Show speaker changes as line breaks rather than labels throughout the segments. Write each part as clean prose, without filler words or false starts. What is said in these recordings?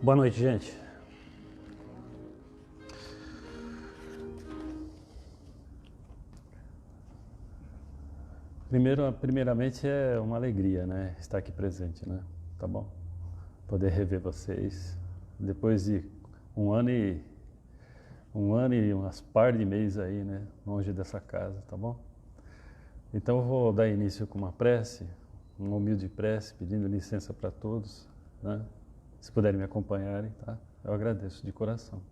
Boa noite, gente. Primeiramente é uma alegria, né? Estar aqui presente, né? Tá bom? Poder rever vocês depois de um ano e umas par de meses aí, né? Longe dessa casa, tá bom? Então eu vou dar início com uma prece, uma humilde prece, pedindo licença para todos, né? Se puderem me acompanharem, tá? Eu agradeço de coração.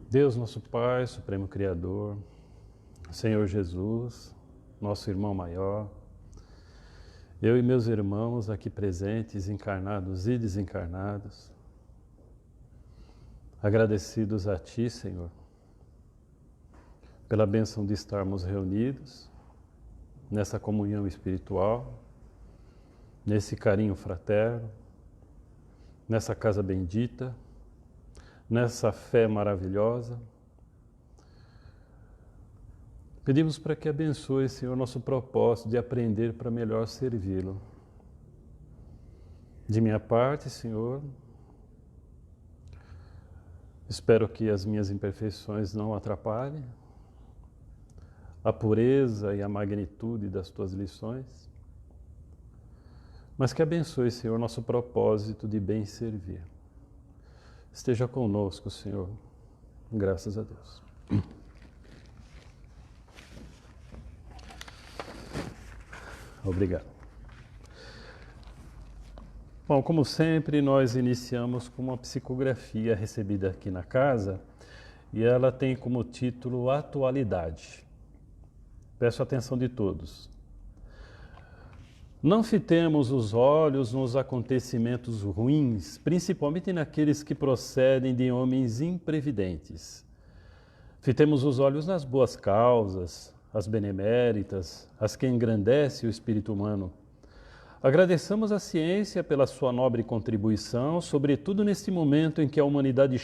Deus, nosso Pai, Supremo Criador, Senhor Jesus, nosso irmão maior, eu e meus irmãos aqui presentes, encarnados e desencarnados, agradecidos a Ti, Senhor, pela bênção de estarmos reunidos nessa comunhão espiritual, nesse carinho fraterno, nessa casa bendita, nessa fé maravilhosa. Pedimos para que abençoe, Senhor, nosso propósito de aprender para melhor servi-lo. De minha parte, Senhor, espero que as minhas imperfeições não atrapalhem a pureza e a magnitude das Tuas lições, mas que abençoe, Senhor, nosso propósito de bem servir. Esteja conosco, Senhor, graças a Deus. Obrigado. Bom, como sempre, nós iniciamos com uma psicografia recebida aqui na casa e ela tem como título Atualidade. Peço a atenção de todos. Não fitemos os olhos nos acontecimentos ruins, principalmente naqueles que procedem de homens imprevidentes. Fitemos os olhos nas boas causas, as beneméritas, as que engrandecem o espírito humano. Agradeçamos à ciência pela sua nobre contribuição, sobretudo neste momento em que a humanidade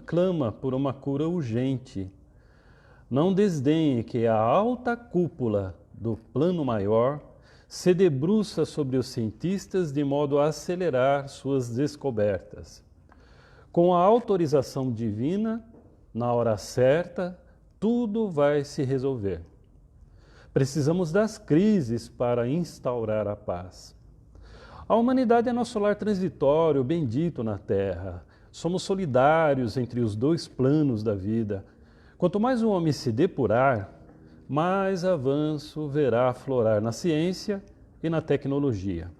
clama por uma cura urgente. Não desdenhe que a alta cúpula do plano maior se debruça sobre os cientistas de modo a acelerar suas descobertas. Com a autorização divina, na hora certa, tudo vai se resolver. Precisamos das crises para instaurar a paz. A humanidade é nosso lar transitório, bendito na Terra. Somos solidários entre os dois planos da vida. Quanto mais o homem se depurar, mais avanço verá aflorar na ciência e na tecnologia.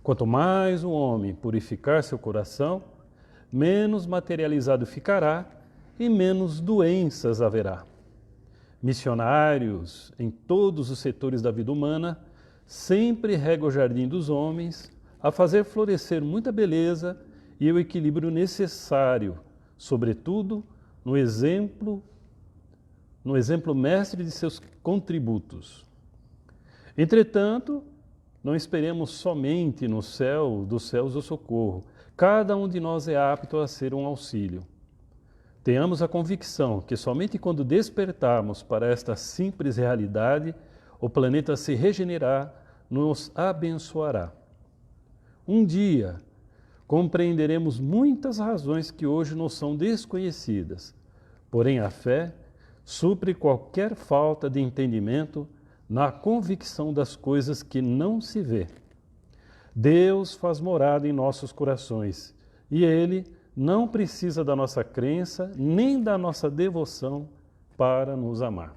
Quanto mais o homem purificar seu coração, menos materializado ficará e menos doenças haverá. Missionários em todos os setores da vida humana sempre regam o jardim dos homens a fazer florescer muita beleza e o equilíbrio necessário, sobretudo no exemplo mestre de seus contributos. Entretanto, não esperemos somente no céu dos céus o socorro. Cada um de nós é apto a ser um auxílio. Tenhamos a convicção que somente quando despertarmos para esta simples realidade, o planeta se regenerará, nos abençoará. Um dia, compreenderemos muitas razões que hoje nos são desconhecidas. Porém, a fé supre qualquer falta de entendimento na convicção das coisas que não se vê. Deus faz morada em nossos corações e Ele não precisa da nossa crença nem da nossa devoção para nos amar.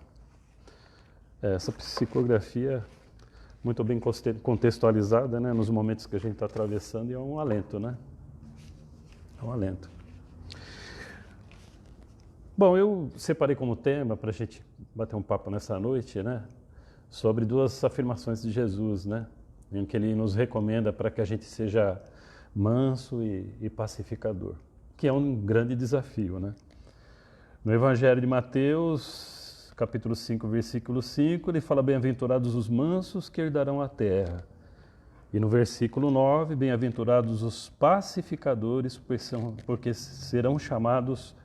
Essa psicografia muito bem contextualizada, né, nos momentos que a gente está atravessando, e é um alento, né? É um alento. Bom, eu separei como tema para a gente bater um papo nessa noite, né, sobre duas afirmações de Jesus, né, em que Ele nos recomenda para que a gente seja manso e pacificador, que é um grande desafio, né? No Evangelho de Mateus, capítulo 5, versículo 5, ele fala: bem-aventurados os mansos que herdarão a terra. E no versículo 9, bem-aventurados os pacificadores, porque serão chamados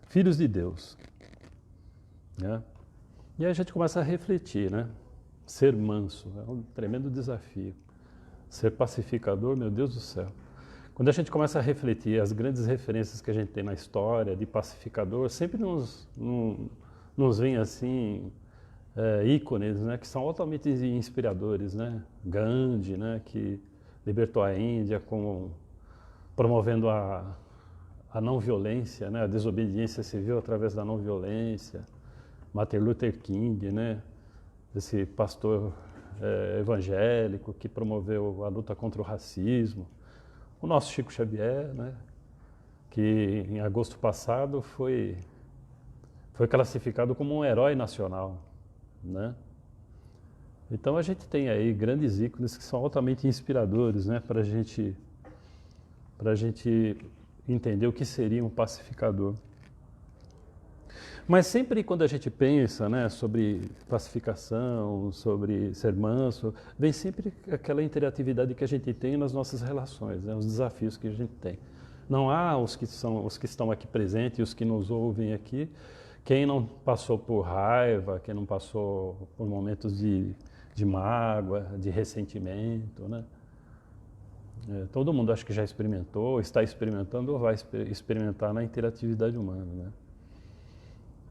filhos de Deus. Né? E aí a gente começa a refletir, né? Ser manso é um tremendo desafio. Ser pacificador, meu Deus do céu. Quando a gente começa a refletir as grandes referências que a gente tem na história de pacificador, sempre nos vem assim ícones, né, que são altamente inspiradores, né? Gandhi, né, que libertou a Índia promovendo a não violência, né, a desobediência civil através da não violência. Martin Luther King, né, esse pastor evangélico que promoveu a luta contra o racismo. O nosso Chico Xavier, né, que em agosto passado foi classificado como um herói nacional, né? Então a gente tem aí grandes ícones que são altamente inspiradores, né, para a gente entender o que seria um pacificador. Mas sempre quando a gente pensa, né, sobre pacificação, sobre ser manso, vem sempre aquela interatividade que a gente tem nas nossas relações, né, os desafios que a gente tem. Não há os que estão aqui presentes e os que nos ouvem aqui, quem não passou por raiva, quem não passou por momentos de mágoa, de ressentimento, né? Todo mundo acho que já experimentou, está experimentando ou vai experimentar na interatividade humana, né?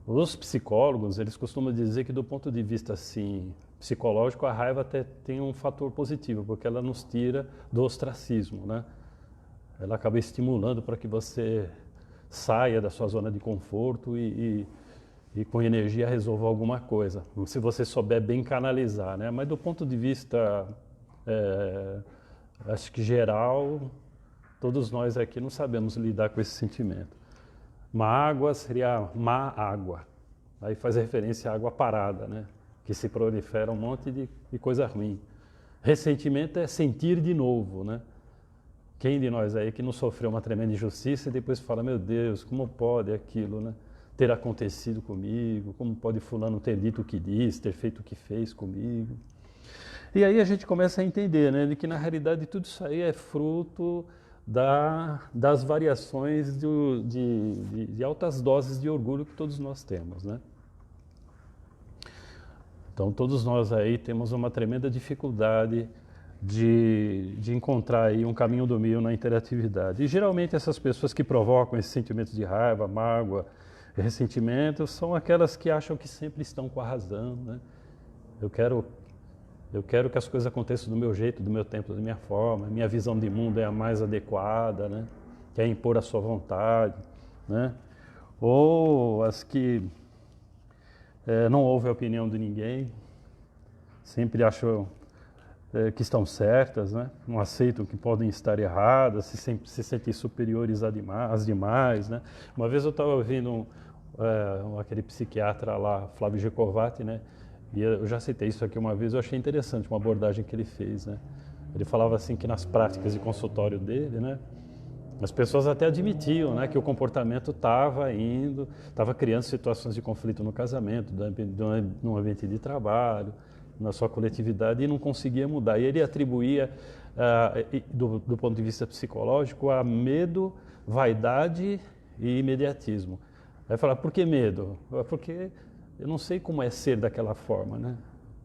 Os psicólogos, eles costumam dizer que do ponto de vista assim, psicológico, a raiva até tem um fator positivo, porque ela nos tira do ostracismo, né? Ela acaba estimulando para que você saia da sua zona de conforto e com energia resolva alguma coisa, se você souber bem canalizar, né? Mas do ponto de vista, acho que geral, todos nós aqui não sabemos lidar com esse sentimento. Mágoa seria má água, aí faz referência à água parada, né? Que se prolifera um monte de coisa ruim. Ressentimento é sentir de novo, né? Quem de nós aí que não sofreu uma tremenda injustiça e depois fala, meu Deus, como pode aquilo, né, ter acontecido comigo, como pode fulano ter dito o que disse, ter feito o que fez comigo. E aí a gente começa a entender, né, de que na realidade tudo isso aí é fruto das variações de altas doses de orgulho que todos nós temos, né? Então todos nós aí temos uma tremenda dificuldade de encontrar aí um caminho do meio na interatividade. E geralmente essas pessoas que provocam esses sentimentos de raiva, mágoa, ressentimento, são aquelas que acham que sempre estão com a razão, né? Eu quero que as coisas aconteçam do meu jeito, do meu tempo, da minha forma, minha visão de mundo é a mais adequada, né? Quer impor a sua vontade, né? Ou as que não ouvem a opinião de ninguém, sempre acham que estão certas, né? Não aceitam que podem estar erradas, se sentem superiores às demais, né? Uma vez eu estava ouvindo aquele psiquiatra lá, Flávio Gecovati, né? E eu já citei isso aqui uma vez, eu achei interessante uma abordagem que ele fez, né? Ele falava assim que nas práticas de consultório dele, né, as pessoas até admitiam, né, que o comportamento estava criando situações de conflito no casamento, no ambiente de trabalho, na sua coletividade, e não conseguia mudar. E ele atribuía, do ponto de vista psicológico, a medo, vaidade e imediatismo. Aí falar, por que medo? Porque eu não sei como é ser daquela forma, né?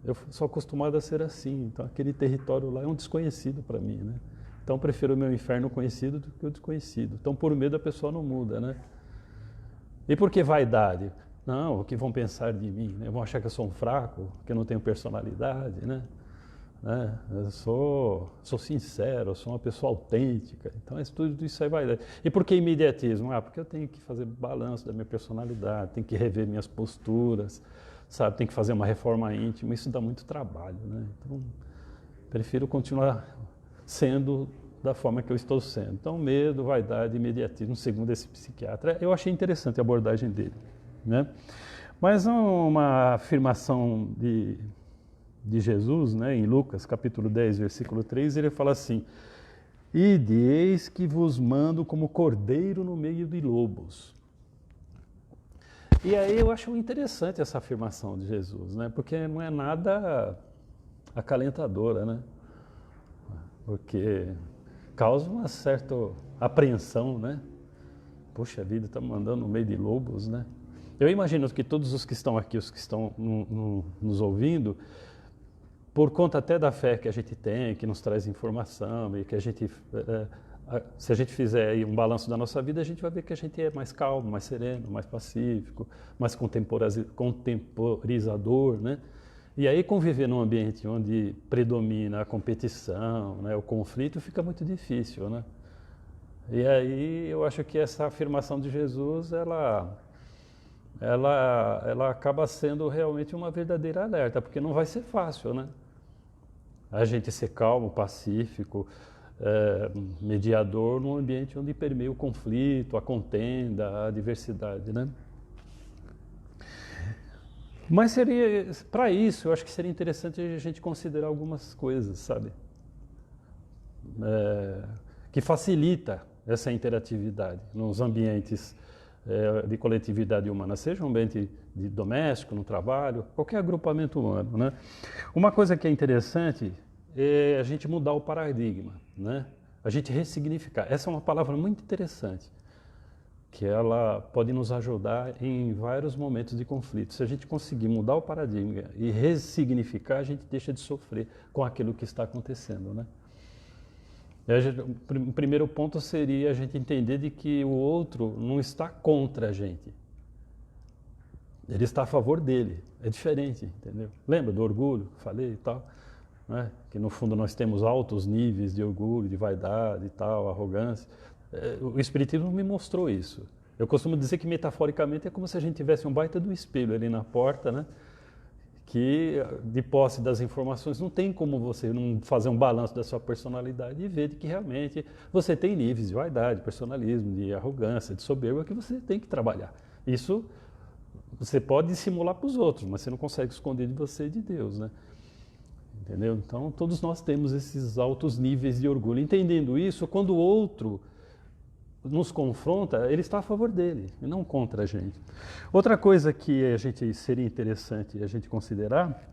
Eu sou acostumado a ser assim, então aquele território lá é um desconhecido para mim, né? Então prefiro o meu inferno conhecido do que o desconhecido. Então por medo a pessoa não muda, né? E por que vaidade? Não, o que vão pensar de mim, né? Vão achar que eu sou um fraco, que eu não tenho personalidade, né? Eu sou sincero, eu sou uma pessoa autêntica, então tudo isso aí vai. E por que imediatismo? Porque eu tenho que fazer balanço da minha personalidade, tenho que rever minhas posturas, sabe? Tenho que fazer uma reforma íntima, isso dá muito trabalho, né? Então, prefiro continuar sendo da forma que eu estou sendo. Então, medo, vaidade, imediatismo, segundo esse psiquiatra. Eu achei interessante a abordagem dele, né? Mas uma afirmação de Jesus, né, em Lucas, capítulo 10, versículo 3, ele fala assim, ide, eis que vos mando como cordeiro no meio de lobos. E aí eu acho interessante essa afirmação de Jesus, né, porque não é nada acalentadora, né, porque causa uma certa apreensão, né, poxa vida, estamos mandando no meio de lobos, né. Eu imagino que todos os que estão aqui, os que estão nos ouvindo, por conta até da fé que a gente tem, que nos traz informação e que se a gente fizer aí um balanço da nossa vida, a gente vai ver que a gente é mais calmo, mais sereno, mais pacífico, mais contemporizador, né? E aí conviver num ambiente onde predomina a competição, né, o conflito, fica muito difícil, né? E aí eu acho que essa afirmação de Jesus, ela acaba sendo realmente uma verdadeira alerta, porque não vai ser fácil, né? A gente ser calmo, pacífico, mediador num ambiente onde permeia o conflito, a contenda, a diversidade, né? Mas seria, para isso, eu acho que seria interessante a gente considerar algumas coisas, sabe? Que facilita essa interatividade nos ambientes de coletividade humana, seja um ambiente doméstico, no trabalho, qualquer agrupamento humano, né? Uma coisa que é interessante é a gente mudar o paradigma, né? A gente ressignificar. Essa é uma palavra muito interessante, que ela pode nos ajudar em vários momentos de conflito. Se a gente conseguir mudar o paradigma e ressignificar, a gente deixa de sofrer com aquilo que está acontecendo, né? O primeiro ponto seria a gente entender de que o outro não está contra a gente. Ele está a favor dele. É diferente, entendeu? Lembra do orgulho? Falei e tal. Né? Que no fundo nós temos altos níveis de orgulho, de vaidade e tal, arrogância. O Espiritismo me mostrou isso. Eu costumo dizer que metaforicamente é como se a gente tivesse um baita do espelho ali na porta, né? Que de posse das informações não tem como você não fazer um balanço da sua personalidade e ver de que realmente você tem níveis de vaidade, personalismo, de arrogância, de soberba que você tem que trabalhar. Isso você pode dissimular para os outros, mas você não consegue esconder de você e de Deus, né? Entendeu? Então todos nós temos esses altos níveis de orgulho. Entendendo isso, quando o outro nos confronta, ele está a favor dele e não contra a gente. Outra coisa que seria interessante a gente considerar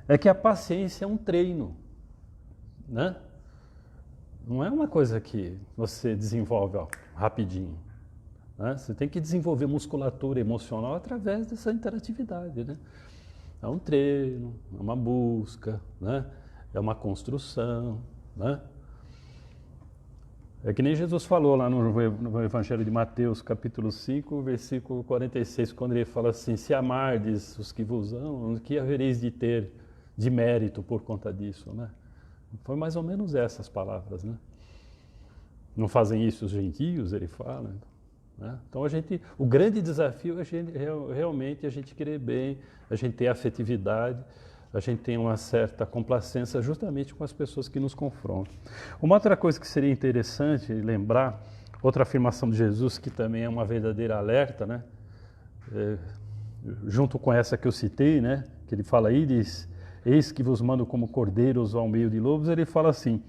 é que a paciência é um treino, né? Não é uma coisa que você desenvolve rapidinho, né? Você tem que desenvolver musculatura emocional através dessa interatividade, né? É um treino, é uma busca, né? É uma construção, né? É que nem Jesus falou lá no Evangelho de Mateus, capítulo 5, versículo 46, quando ele fala assim: se amardes os que vos amam, o que havereis de ter de mérito por conta disso, né? Foi mais ou menos essas palavras, né? Não fazem isso os gentios, ele fala, né? Então o grande desafio é realmente a gente querer bem, a gente ter afetividade, a gente tem uma certa complacência justamente com as pessoas que nos confrontam. Uma outra coisa que seria interessante lembrar, outra afirmação de Jesus que também é uma verdadeira alerta, né? Junto com essa que eu citei, né? Que ele fala aí, diz: eis que vos mando como cordeiros ao meio de lobos, ele fala assim: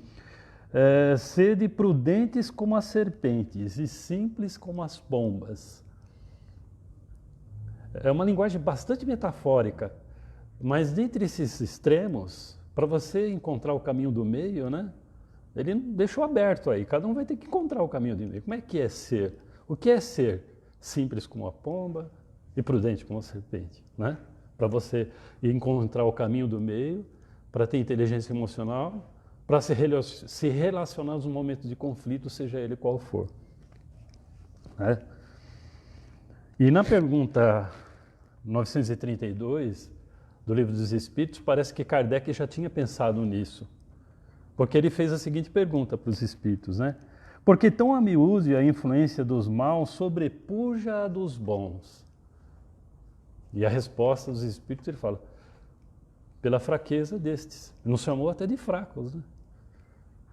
sede prudentes como as serpentes e simples como as pombas. É uma linguagem bastante metafórica, mas dentre esses extremos, para você encontrar o caminho do meio, né? Ele deixou aberto aí, cada um vai ter que encontrar o caminho do meio. Como é que é ser? O que é ser? Simples como a pomba e prudente como a serpente, né? Para você encontrar o caminho do meio, para ter inteligência emocional, para se relacionar nos momentos de conflito, seja ele qual for, né? E na pergunta 932 do Livro dos Espíritos, parece que Kardec já tinha pensado nisso, porque ele fez a seguinte pergunta para os espíritos, né? Por que tão a miúde a influência dos maus sobrepuja a dos bons? E a resposta dos espíritos, ele fala: pela fraqueza destes. Ele nos chamou até de fracos, né?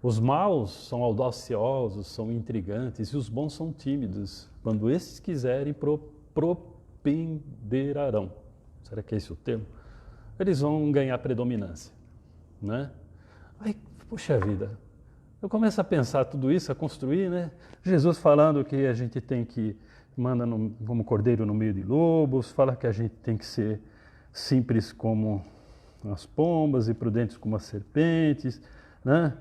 Os maus são audaciosos, são intrigantes, e os bons são tímidos. Quando estes quiserem, propenderarão. Será que é esse o termo? Eles vão ganhar predominância, né? Aí, puxa vida, eu começo a pensar tudo isso, a construir, né? Jesus falando que a gente tem que manda como cordeiro no meio de lobos, fala que a gente tem que ser simples como as pombas e prudentes como as serpentes, né?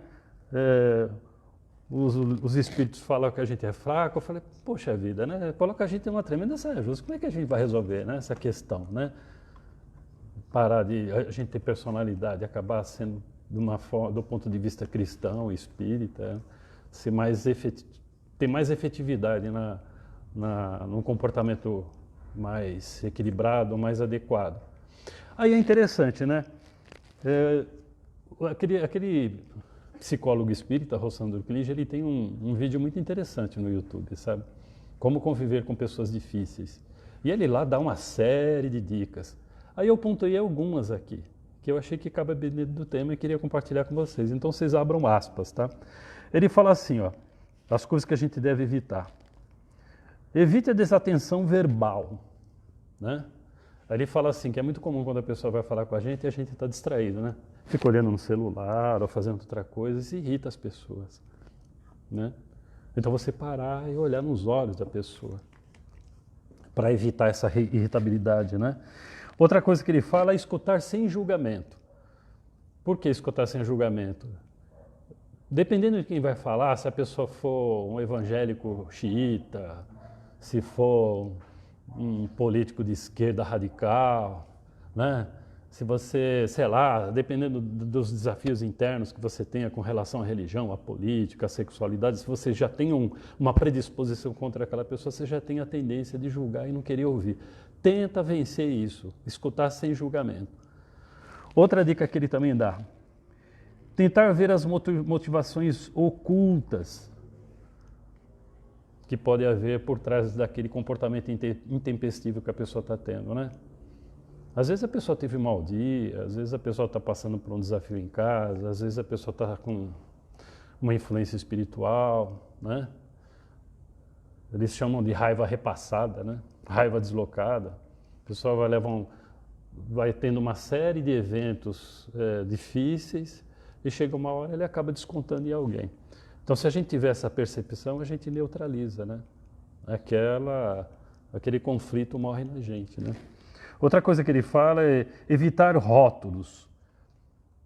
Os espíritos falam que a gente é fraco. Eu falei, poxa vida, né? Coloca a gente em uma tremenda saia justa. Como é que a gente vai resolver, né, essa questão, né? parar de a gente ter personalidade, acabar sendo de uma forma, do ponto de vista cristão, espírita, ser mais ter mais efetividade num comportamento mais equilibrado, mais adequado. Aí é interessante, né? Aquele psicólogo espírita, Rossandro Klinger, ele tem um vídeo muito interessante no YouTube, sabe? Como conviver com pessoas difíceis. E ele lá dá uma série de dicas. Aí eu pontuei algumas aqui, que eu achei que cabe dentro do tema e queria compartilhar com vocês. Então vocês abram aspas, tá? Ele fala assim, ó, as coisas que a gente deve evitar. Evite a desatenção verbal, né? Aí ele fala assim, que é muito comum quando a pessoa vai falar com a gente e a gente está distraído, né? Fica olhando no celular ou fazendo outra coisa e se irrita as pessoas, né? Então você parar e olhar nos olhos da pessoa para evitar essa irritabilidade, né? Outra coisa que ele fala é escutar sem julgamento. Por que escutar sem julgamento? Dependendo de quem vai falar, se a pessoa for um evangélico xiita, se for um político de esquerda radical, né? Se você, sei lá, dependendo dos desafios internos que você tenha com relação à religião, à política, à sexualidade, se você já tem uma predisposição contra aquela pessoa, você já tem a tendência de julgar e não querer ouvir. Tenta vencer isso, escutar sem julgamento. Outra dica que ele também dá, tentar ver as motivações ocultas que pode haver por trás daquele comportamento intempestivo que a pessoa está tendo, né? Às vezes a pessoa teve um mau dia, às vezes a pessoa está passando por um desafio em casa, às vezes a pessoa está com uma influência espiritual, né? Eles chamam de raiva repassada, né? Raiva deslocada. A pessoa vai tendo uma série de eventos difíceis e chega uma hora ele acaba descontando em alguém. Então, se a gente tiver essa percepção, a gente neutraliza, né? Aquele conflito morre na gente, né? Outra coisa que ele fala é evitar rótulos.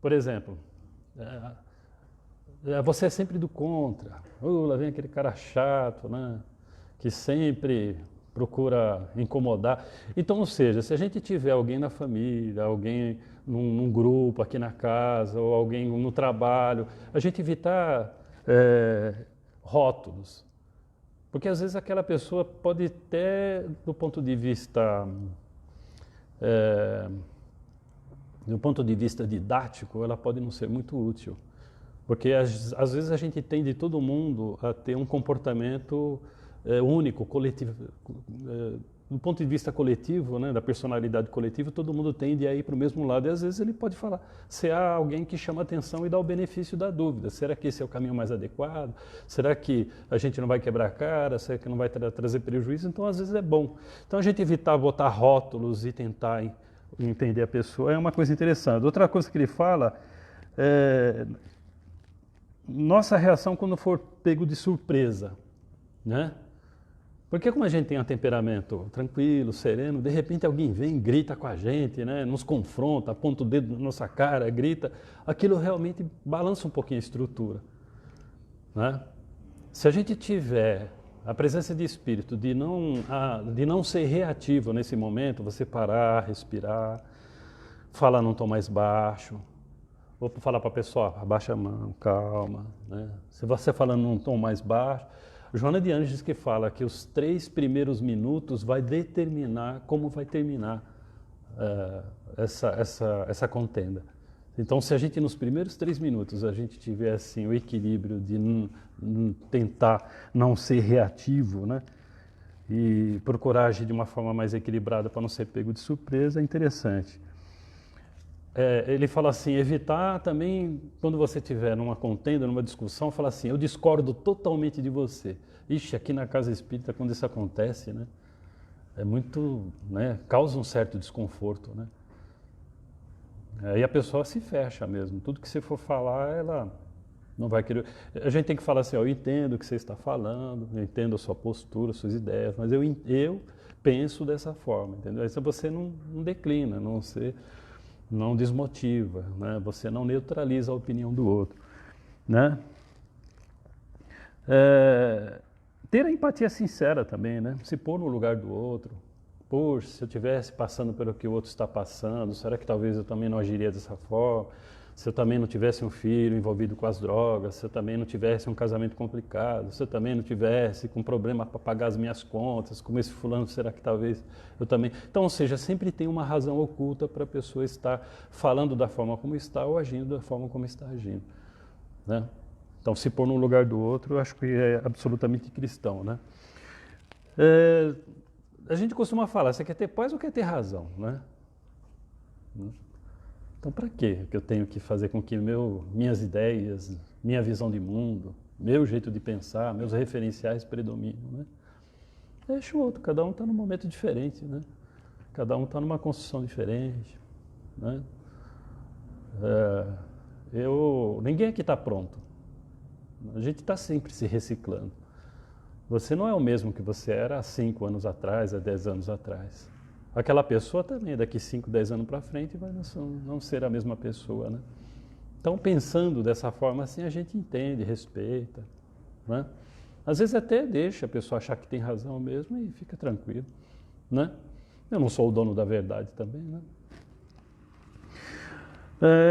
Por exemplo, você é sempre do contra. Lá vem aquele cara chato, né? Que sempre procura incomodar. Então, ou seja, se a gente tiver alguém na família, alguém num grupo aqui na casa, ou alguém no trabalho, a gente evitar rótulos. Porque às vezes aquela pessoa pode ter, do ponto de vista didático, ela pode não ser muito útil. Porque às vezes a gente tende todo mundo a ter um comportamento único, coletivo. Do ponto de vista coletivo, né, da personalidade coletiva, todo mundo tende a ir para o mesmo lado. E às vezes ele pode falar, se há alguém que chama atenção e dá o benefício da dúvida. Será que esse é o caminho mais adequado? Será que a gente não vai quebrar a cara? Será que não vai trazer prejuízo? Então, às vezes é bom. Então, a gente evitar botar rótulos e tentar entender a pessoa é uma coisa interessante. Outra coisa que ele fala é nossa reação quando for pego de surpresa, né? Porque como a gente tem um temperamento tranquilo, sereno, de repente alguém vem e grita com a gente, né? Nos confronta, aponta o dedo na nossa cara, grita, aquilo realmente balança um pouquinho a estrutura, né? Se a gente tiver a presença de espírito, de não ser reativo nesse momento, você parar, respirar, falar num tom mais baixo, ou falar para a pessoa, abaixa a mão, calma, né? Se você falando num tom mais baixo, Joana de Ângeles que fala que os 3 primeiros minutos vai determinar como vai terminar essa contenda. Então, se a gente nos primeiros 3 minutos a gente tiver assim o equilíbrio de tentar não ser reativo, né, e procurar agir de uma forma mais equilibrada para não ser pego de surpresa, é interessante. Ele fala assim, evitar também, quando você estiver numa contenda, numa discussão, falar assim, eu discordo totalmente de você. Ixi, aqui na casa espírita, quando isso acontece, né, é muito, né, causa um certo desconforto, né. Aí a pessoa se fecha mesmo, tudo que você for falar, ela não vai querer. A gente tem que falar assim, ó, eu entendo o que você está falando, eu entendo a sua postura, as suas ideias, mas eu penso dessa forma, entendeu? Aí você não declina, não desmotiva, né? Você não neutraliza a opinião do outro, né? Ter a empatia sincera também, né? Se pôr no lugar do outro, Poxa, se eu estivesse passando pelo que o outro está passando, será que talvez eu também não agiria dessa forma? Se eu também não tivesse um filho envolvido com as drogas, se eu também não tivesse um casamento complicado, se eu também não tivesse com problema para pagar as minhas contas, como esse fulano, será que talvez eu também... Então, ou seja, sempre tem uma razão oculta para a pessoa estar falando da forma como está ou agindo da forma como está agindo, né? Então, se pôr no lugar do outro, eu acho que é absolutamente cristão, né? A gente costuma falar, você quer ter paz ou quer ter razão, né? Então, para quê que eu tenho que fazer com que minhas ideias, minha visão de mundo, meu jeito de pensar, meus referenciais predominem, né? Deixa o outro, cada um está num momento diferente, né? Cada um está numa construção diferente, né? Ninguém aqui está pronto. A gente está sempre se reciclando. Você não é o mesmo que você era há 5 anos atrás, há 10 anos atrás. Aquela pessoa também, daqui 5, 10 anos para frente, vai não ser a mesma pessoa, né? Então, pensando dessa forma assim, a gente entende, respeita, né? Às vezes até deixa a pessoa achar que tem razão mesmo e fica tranquilo, né? Eu não sou o dono da verdade também, né?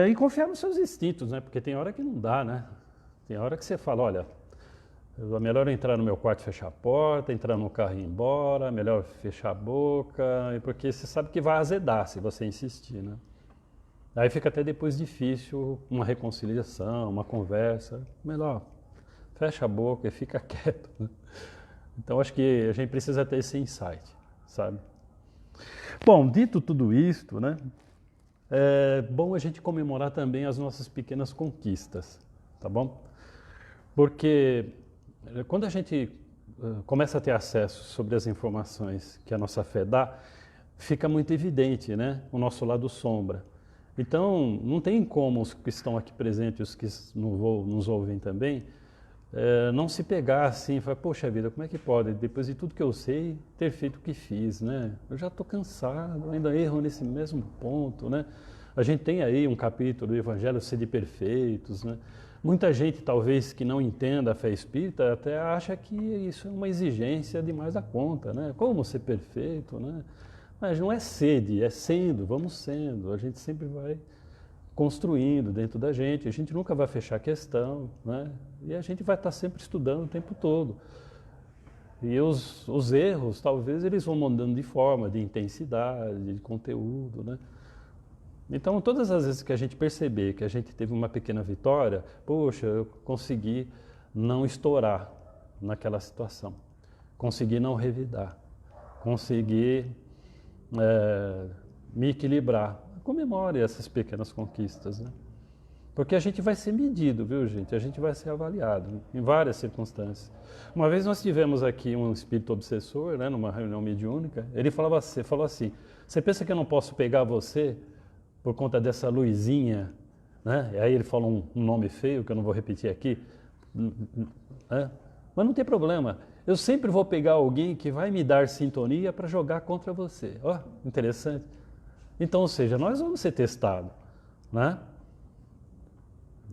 E confiar nos seus instintos, né? Porque tem hora que não dá, né? Tem hora que você fala, olha, é melhor entrar no meu quarto e fechar a porta, entrar no carro e ir embora, melhor fechar a boca, porque você sabe que vai azedar se você insistir, né? Aí fica até depois difícil uma reconciliação, uma conversa. Melhor, fecha a boca e fica quieto, né? Então acho que a gente precisa ter esse insight, sabe? Bom, dito tudo isto, né? É bom a gente comemorar também as nossas pequenas conquistas, tá bom? Porque quando a gente começa a ter acesso sobre as informações que a nossa fé dá, fica muito evidente, né, o nosso lado sombra. Então, não tem como os que estão aqui presentes, os que nos ouvem também, não se pegar assim e falar, poxa vida, como é que pode, depois de tudo que eu sei, ter feito o que fiz, né? Eu já estou cansado, ainda erro nesse mesmo ponto, né? A gente tem aí um capítulo do Evangelho Sede Perfeitos, né? Muita gente, talvez, que não entenda a fé espírita, até acha que isso é uma exigência demais da conta, né? Como ser perfeito, né? Mas não é sede, é sendo, vamos sendo. A gente sempre vai construindo dentro da gente, a gente nunca vai fechar a questão, né? E a gente vai estar sempre estudando o tempo todo. E os erros, talvez, eles vão mudando de forma, de intensidade, de conteúdo, né? Então, todas as vezes que a gente perceber que a gente teve uma pequena vitória, poxa, eu consegui não estourar naquela situação, consegui não revidar, consegui me equilibrar. Comemore essas pequenas conquistas, né? Porque a gente vai ser medido, viu, gente? A gente vai ser avaliado em várias circunstâncias. Uma vez nós tivemos aqui um espírito obsessor, né, numa reunião mediúnica, ele falou assim, você pensa que eu não posso pegar você por conta dessa luzinha, né? E aí ele falou um nome feio, que eu não vou repetir aqui, né? Mas não tem problema, eu sempre vou pegar alguém que vai me dar sintonia para jogar contra você. Ó, interessante. Então, ou seja, nós vamos ser testados, né?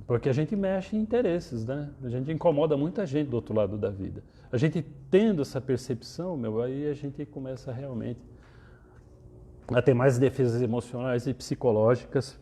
Porque a gente mexe em interesses, né? A gente incomoda muita gente do outro lado da vida. A gente tendo essa percepção, aí a gente começa realmente a ter mais defesas emocionais e psicológicas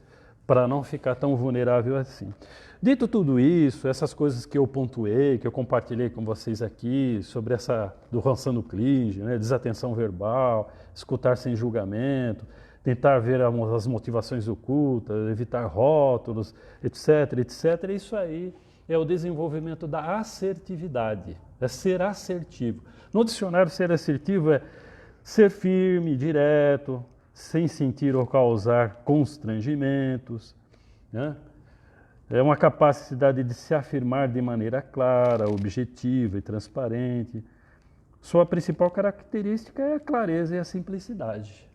para não ficar tão vulnerável assim. Dito tudo isso, essas coisas que eu pontuei, que eu compartilhei com vocês aqui, sobre essa do Rançando Clige, né? Desatenção verbal, escutar sem julgamento, tentar ver as motivações ocultas, evitar rótulos, etc, etc. Isso aí é o desenvolvimento da assertividade, é ser assertivo. No dicionário, ser assertivo é ser firme, direto, sem sentir ou causar constrangimentos, né? É uma capacidade de se afirmar de maneira clara, objetiva e transparente. Sua principal característica é a clareza e a simplicidade.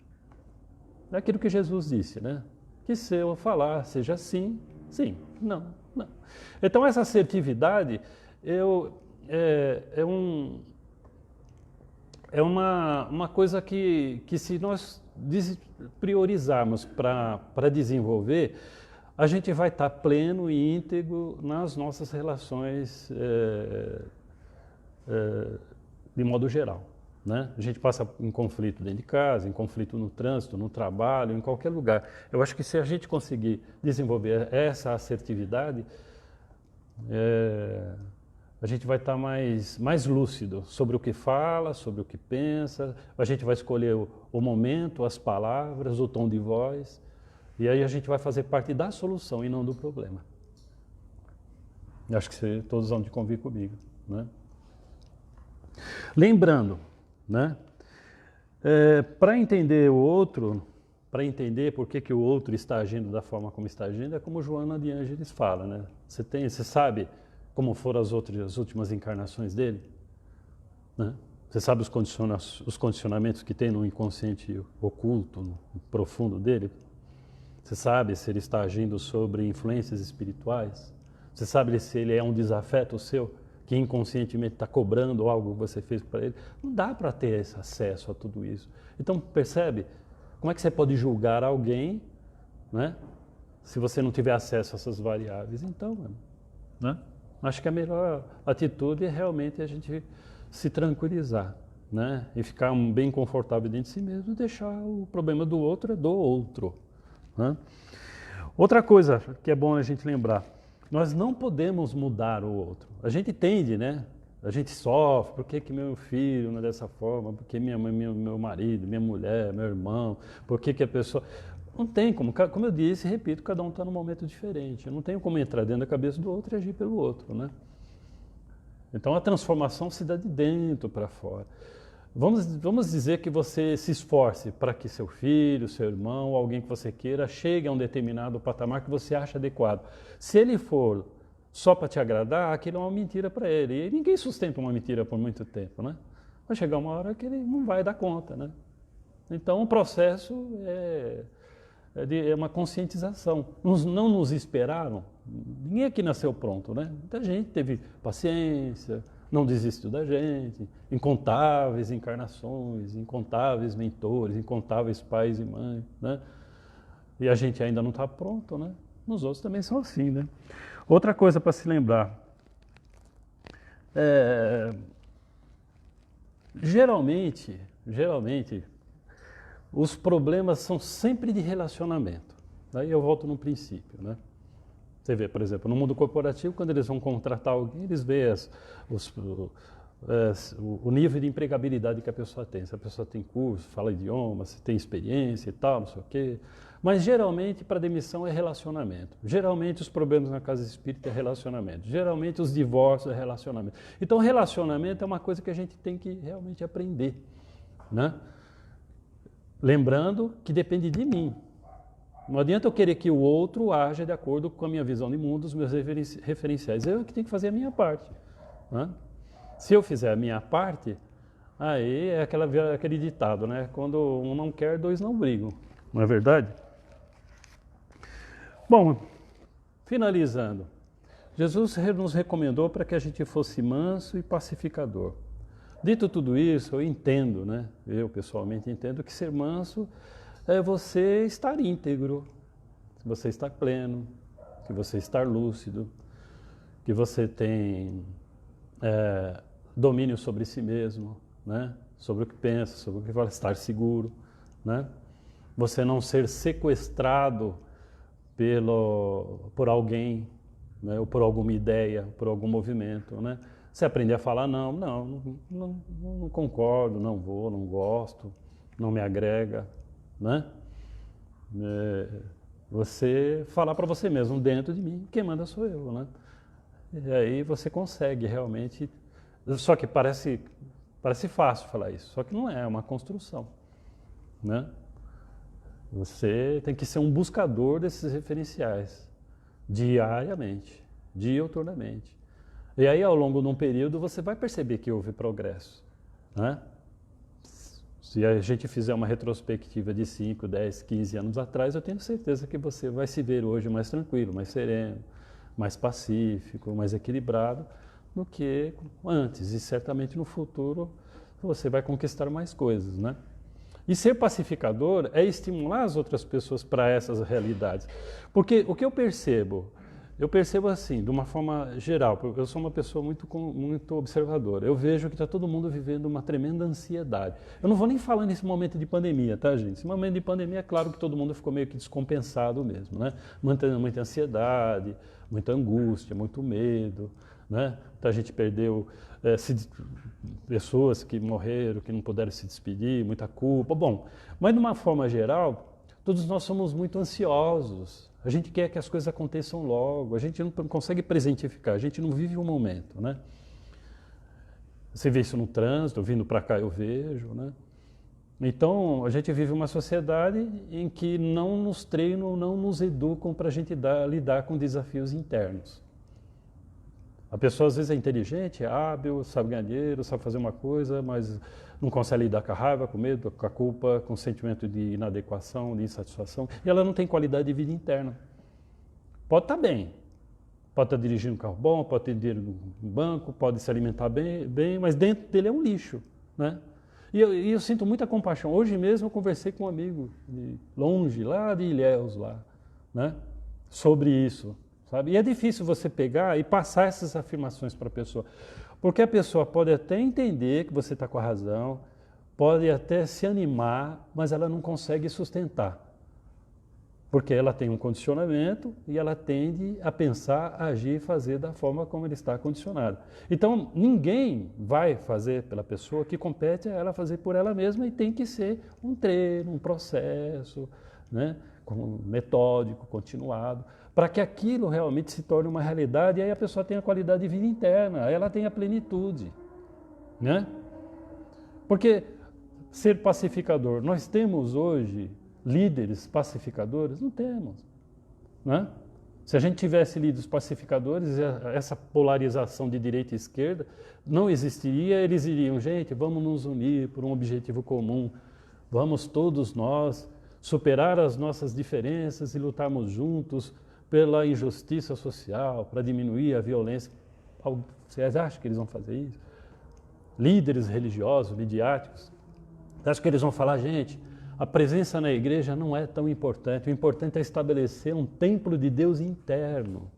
É aquilo que Jesus disse, né? Que se eu falar seja sim, sim, não, não. Então essa assertividade é uma coisa que se nós priorizarmos para desenvolver, a gente vai estar pleno e íntegro nas nossas relações de modo geral, né? A gente passa em conflito dentro de casa, em conflito no trânsito, no trabalho, em qualquer lugar. Eu acho que se a gente conseguir desenvolver essa assertividade, a gente vai estar mais lúcido sobre o que fala, sobre o que pensa, a gente vai escolher o momento, as palavras, o tom de voz, e aí a gente vai fazer parte da solução e não do problema. Acho que todos vão de convir comigo, né? Lembrando, né? Para entender o outro, para entender por que o outro está agindo da forma como está agindo, é como Joana de Ângeles fala, né? Você sabe como foram as últimas encarnações dele? Né? Você sabe os condicionamentos que tem no inconsciente oculto, no profundo dele? Você sabe se ele está agindo sobre influências espirituais? Você sabe se ele é um desafeto seu, que inconscientemente está cobrando algo que você fez para ele? Não dá para ter esse acesso a tudo isso. Então, percebe? Como é que você pode julgar alguém, né, se você não tiver acesso a essas variáveis? Então, né, acho que a melhor atitude é realmente a gente se tranquilizar, né, e ficar bem confortável dentro de si mesmo e deixar o problema do outro do outro. Né? Outra coisa que é bom a gente lembrar, nós não podemos mudar o outro. A gente tende, né? A gente sofre, por que meu filho não é dessa forma, por que minha mãe, meu marido, minha mulher, meu irmão, por que a pessoa... Não tem como eu disse, repito, cada um está num momento diferente. Eu não tenho como entrar dentro da cabeça do outro e agir pelo outro, né? Então a transformação se dá de dentro para fora. Vamos dizer que você se esforce para que seu filho, seu irmão, alguém que você queira, chegue a um determinado patamar que você acha adequado. Se ele for só para te agradar, aquilo é uma mentira para ele. E ninguém sustenta uma mentira por muito tempo, né? Vai chegar uma hora que ele não vai dar conta, né? Então o processo é uma conscientização. Não nos esperaram. Ninguém aqui nasceu pronto, né? Muita gente teve paciência, não desistiu da gente, incontáveis encarnações, incontáveis mentores, incontáveis pais e mães, né? E a gente ainda não está pronto, né? Os outros também são assim, né? Outra coisa para se lembrar, geralmente, os problemas são sempre de relacionamento. Daí eu volto no princípio, né? Você vê, por exemplo, no mundo corporativo, quando eles vão contratar alguém, eles veem o nível de empregabilidade que a pessoa tem. Se a pessoa tem curso, fala idioma, se tem experiência e tal, não sei o quê. Mas geralmente para demissão é relacionamento. Geralmente os problemas na casa espírita é relacionamento. Geralmente os divórcios é relacionamento. Então relacionamento é uma coisa que a gente tem que realmente aprender, né? Lembrando que depende de mim. Não adianta eu querer que o outro haja de acordo com a minha visão de mundo, os meus referenciais. Eu que tenho que fazer a minha parte, né? Se eu fizer a minha parte, aí é aquele ditado, né? Quando um não quer, dois não brigam. Não é verdade? Bom, finalizando. Jesus nos recomendou para que a gente fosse manso e pacificador. Dito tudo isso, eu entendo, né? Eu pessoalmente entendo que ser manso é você estar íntegro, que você está pleno, que você está lúcido, que você tem domínio sobre si mesmo, né? Sobre o que pensa, sobre o que fala, estar seguro, né? Você não ser sequestrado por alguém, né? Ou por alguma ideia, por algum movimento, né? Você aprender a falar não concordo, não vou, não gosto, não me agrega, né? Você falar para você mesmo, dentro de mim, quem manda sou eu, né? E aí você consegue realmente, só que parece fácil falar isso, só que não é uma construção, né? Você tem que ser um buscador desses referenciais, diariamente, diuturnamente. E aí ao longo de um período você vai perceber que houve progresso, né? Se a gente fizer uma retrospectiva de 5, 10, 15 anos atrás, eu tenho certeza que você vai se ver hoje mais tranquilo, mais sereno, mais pacífico, mais equilibrado do que antes. E certamente no futuro você vai conquistar mais coisas, né? E ser pacificador é estimular as outras pessoas para essas realidades. Porque o que eu percebo eu percebo assim, de uma forma geral, porque eu sou uma pessoa muito observadora. Eu vejo que está todo mundo vivendo uma tremenda ansiedade. Eu não vou nem falar nesse momento de pandemia, tá, gente? Esse momento de pandemia, é claro que todo mundo ficou meio que descompensado mesmo, né? Mantendo muita ansiedade, muita angústia, muito medo, né? Então a gente perdeu pessoas que morreram, que não puderam se despedir, muita culpa. Bom, mas de uma forma geral, todos nós somos muito ansiosos. A gente quer que as coisas aconteçam logo, a gente não consegue presentificar, a gente não vive o momento, né? Você vê isso no trânsito, vindo para cá eu vejo, né? Então, a gente vive uma sociedade em que não nos treinam, não nos educam para a gente lidar com desafios internos. A pessoa às vezes é inteligente, é hábil, sabe ganhar dinheiro, sabe fazer uma coisa, mas não consegue lidar com a raiva, com o medo, com a culpa, com o sentimento de inadequação, de insatisfação, e ela não tem qualidade de vida interna. Pode estar bem, pode estar dirigindo um carro bom, pode ter dinheiro no banco, pode se alimentar bem, mas dentro dele é um lixo, né? E eu sinto muita compaixão. Hoje mesmo eu conversei com um amigo de longe, lá de Ilhéus, lá, né? Sobre isso. Sabe? E é difícil você pegar e passar essas afirmações para a pessoa, porque a pessoa pode até entender que você está com a razão, pode até se animar, mas ela não consegue sustentar, porque ela tem um condicionamento e ela tende a pensar, agir e fazer da forma como ele está condicionado. Então, ninguém vai fazer pela pessoa, que compete a ela fazer por ela mesma, e tem que ser um treino, um processo, né? Metódico, continuado, para que aquilo realmente se torne uma realidade, e aí a pessoa tenha qualidade de vida interna, aí ela tenha plenitude, né? Porque ser pacificador, nós temos hoje líderes pacificadores? Não temos, né? Se a gente tivesse líderes pacificadores, essa polarização de direita e esquerda não existiria, eles iriam, gente, vamos nos unir por um objetivo comum, vamos todos nós superar as nossas diferenças e lutarmos juntos pela injustiça social, para diminuir a violência. Vocês acham que eles vão fazer isso? Líderes religiosos, midiáticos, acho que eles vão falar, gente, a presença na igreja não é tão importante, o importante é estabelecer um templo de Deus interno.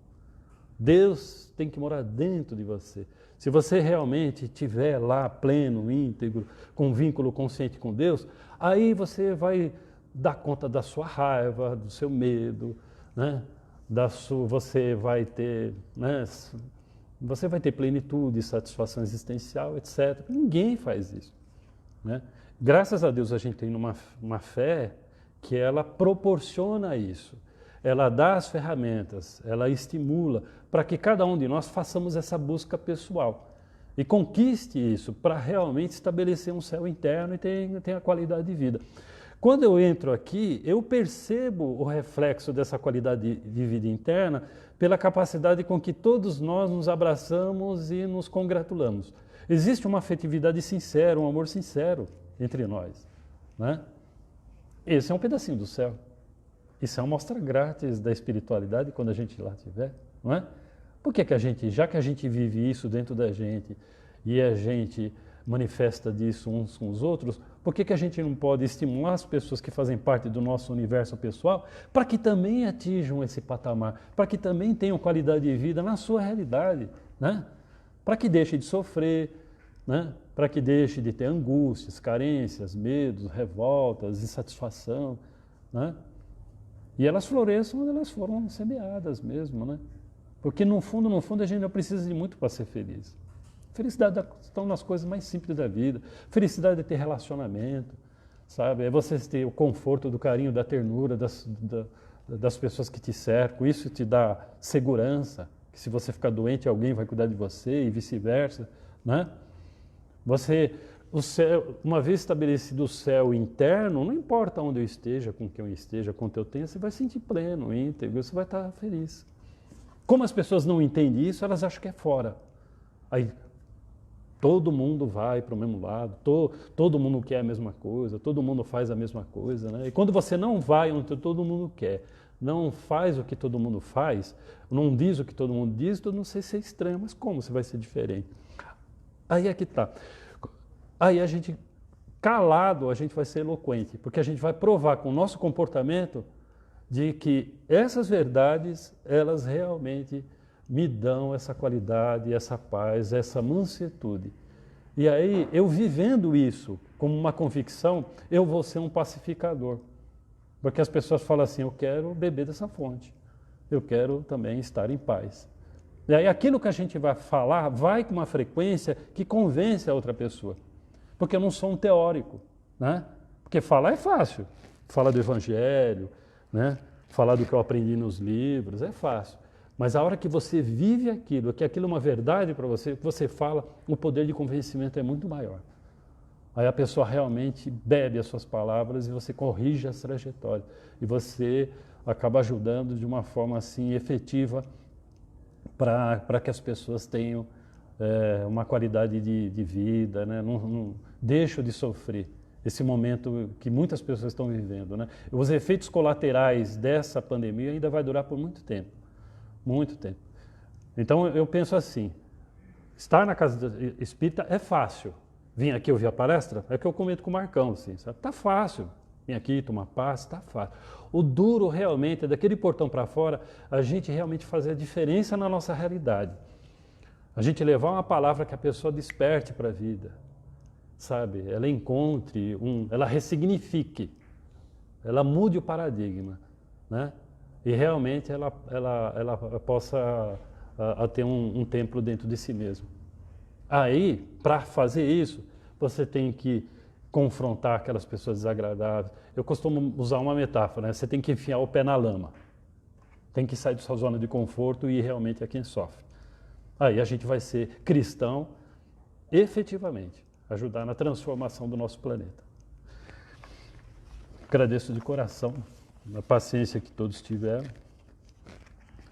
Deus tem que morar dentro de você. Se você realmente estiver lá pleno, íntegro, com vínculo consciente com Deus, aí você vai dar conta da sua raiva, do seu medo, né? Você vai ter, né? Você vai ter plenitude, satisfação existencial, etc. Ninguém faz isso, né? Graças a Deus a gente tem uma fé que ela proporciona isso. Ela dá as ferramentas, ela estimula para que cada um de nós façamos essa busca pessoal e conquiste isso para realmente estabelecer um céu interno e tenha qualidade de vida. Quando eu entro aqui, eu percebo o reflexo dessa qualidade de vida interna pela capacidade com que todos nós nos abraçamos e nos congratulamos. Existe uma afetividade sincera, um amor sincero entre nós, né? Esse é um pedacinho do céu. Isso é uma amostra grátis da espiritualidade quando a gente lá estiver, não é? Por que a gente, já que a gente vive isso dentro da gente e a gente manifesta disso uns com os outros, por que a gente não pode estimular as pessoas que fazem parte do nosso universo pessoal para que também atinjam esse patamar, para que também tenham qualidade de vida na sua realidade, né? Para que deixem de sofrer, né? Para que deixe de ter angústias, carências, medos, revoltas, insatisfação, né? E elas floresçam onde elas foram semeadas mesmo, né? Porque no fundo, a gente não precisa de muito para ser feliz. Felicidade está nas coisas mais simples da vida. Felicidade é ter relacionamento, sabe? É você ter o conforto, do carinho, da ternura das pessoas que te cercam. Isso te dá segurança, que se você ficar doente, alguém vai cuidar de você e vice-versa, né? O céu, uma vez estabelecido o céu interno, não importa onde eu esteja, com quem eu esteja, quanto eu tenha, você vai sentir pleno, íntegro, você vai estar feliz. Como as pessoas não entendem isso, elas acham que é fora. Aí todo mundo vai para o mesmo lado, todo mundo quer a mesma coisa, todo mundo faz a mesma coisa, né? E quando você não vai onde todo mundo quer, não faz o que todo mundo faz, não diz o que todo mundo diz, todo mundo sei se é estranho, mas como você vai ser diferente? Aí é que está. Aí a gente, calado, a gente vai ser eloquente, porque a gente vai provar com o nosso comportamento de que essas verdades, elas realmente me dão essa qualidade, essa paz, essa mansuetude. E aí, eu vivendo isso como uma convicção, eu vou ser um pacificador. Porque as pessoas falam assim, eu quero beber dessa fonte, eu quero também estar em paz. E aí aquilo que a gente vai falar vai com uma frequência que convence a outra pessoa. Porque eu não sou um teórico, né? Porque falar é fácil. Falar do Evangelho, né? Falar do que eu aprendi nos livros, é fácil. Mas a hora que você vive aquilo, que aquilo é uma verdade para você, que você fala, o poder de convencimento é muito maior. Aí a pessoa realmente bebe as suas palavras e você corrige as trajetórias. E você acaba ajudando de uma forma assim efetiva para que as pessoas tenham uma qualidade de vida, né? Não deixam de sofrer esse momento que muitas pessoas estão vivendo, né? Os efeitos colaterais dessa pandemia ainda vai durar por muito tempo, muito tempo. Então eu penso assim, estar na casa espírita é fácil. Vim aqui ouvir a palestra, é que eu comento com o Marcão, assim, sabe? Tá fácil. Vim aqui tomar paz, tá fácil. O duro realmente é daquele portão para fora, a gente realmente fazer a diferença na nossa realidade. A gente levar uma palavra que a pessoa desperte para a vida, sabe? Ela encontre, ela ressignifique, ela mude o paradigma, né? E realmente ela possa ter um templo dentro de si mesmo. Aí, para fazer isso, você tem que confrontar aquelas pessoas desagradáveis. Eu costumo usar uma metáfora, né? Você tem que enfiar o pé na lama. Tem que sair da sua zona de conforto e ir realmente a quem sofre. Aí a gente vai ser cristão, efetivamente, ajudar na transformação do nosso planeta. Agradeço de coração a paciência que todos tiveram.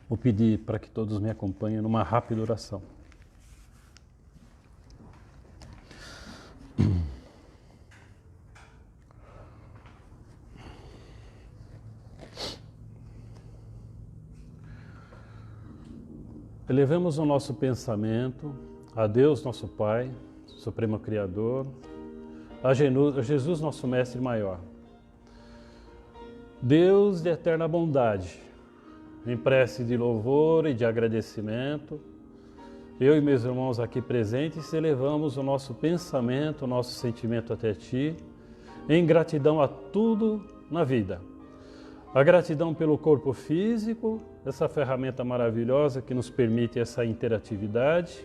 Vou pedir para que todos me acompanhem numa rápida oração. Elevemos o nosso pensamento a Deus, nosso Pai, Supremo Criador, a Jesus, nosso Mestre Maior. Deus de eterna bondade, em prece de louvor e de agradecimento, eu e meus irmãos aqui presentes elevamos o nosso pensamento, o nosso sentimento até Ti, em gratidão a tudo na vida. A gratidão pelo corpo físico, essa ferramenta maravilhosa que nos permite essa interatividade.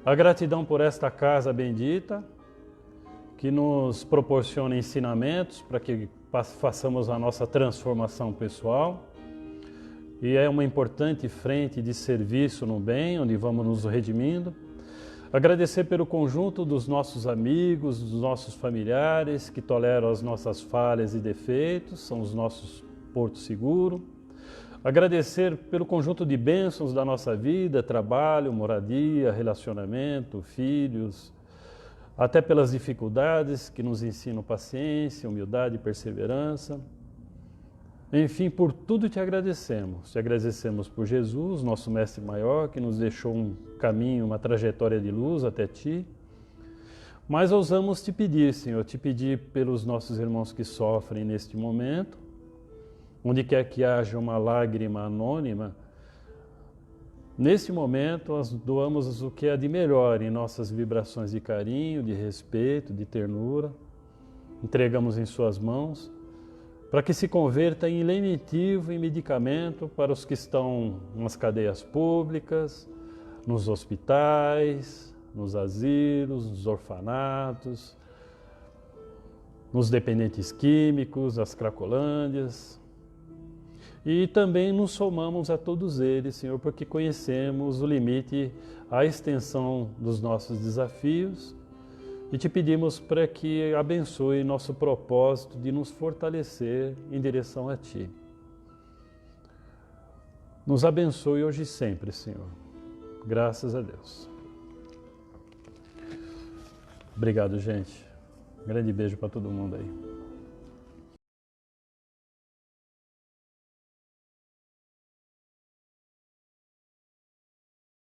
A gratidão por esta casa bendita, que nos proporciona ensinamentos para que façamos a nossa transformação pessoal. E é uma importante frente de serviço no bem, onde vamos nos redimindo. Agradecer pelo conjunto dos nossos amigos, dos nossos familiares que toleram as nossas falhas e defeitos, são os nossos portos seguros. Agradecer pelo conjunto de bênçãos da nossa vida, trabalho, moradia, relacionamento, filhos, até pelas dificuldades que nos ensinam paciência, humildade e perseverança. Enfim, por tudo te agradecemos. Te agradecemos por Jesus, nosso Mestre Maior, que nos deixou um caminho, uma trajetória de luz até Ti. Mas ousamos te pedir, Senhor, te pedir pelos nossos irmãos que sofrem neste momento, onde quer que haja uma lágrima anônima, nesse momento nós doamos o que é de melhor em nossas vibrações de carinho, de respeito, de ternura, entregamos em Suas mãos, para que se converta em lenitivo e medicamento para os que estão nas cadeias públicas, nos hospitais, nos asilos, nos orfanatos, nos dependentes químicos, as cracolândias. E também nos somamos a todos eles, Senhor, porque conhecemos o limite, a extensão dos nossos desafios, e te pedimos para que abençoe nosso propósito de nos fortalecer em direção a Ti. Nos abençoe hoje e sempre, Senhor. Graças a Deus. Obrigado, gente. Um grande beijo para todo mundo aí.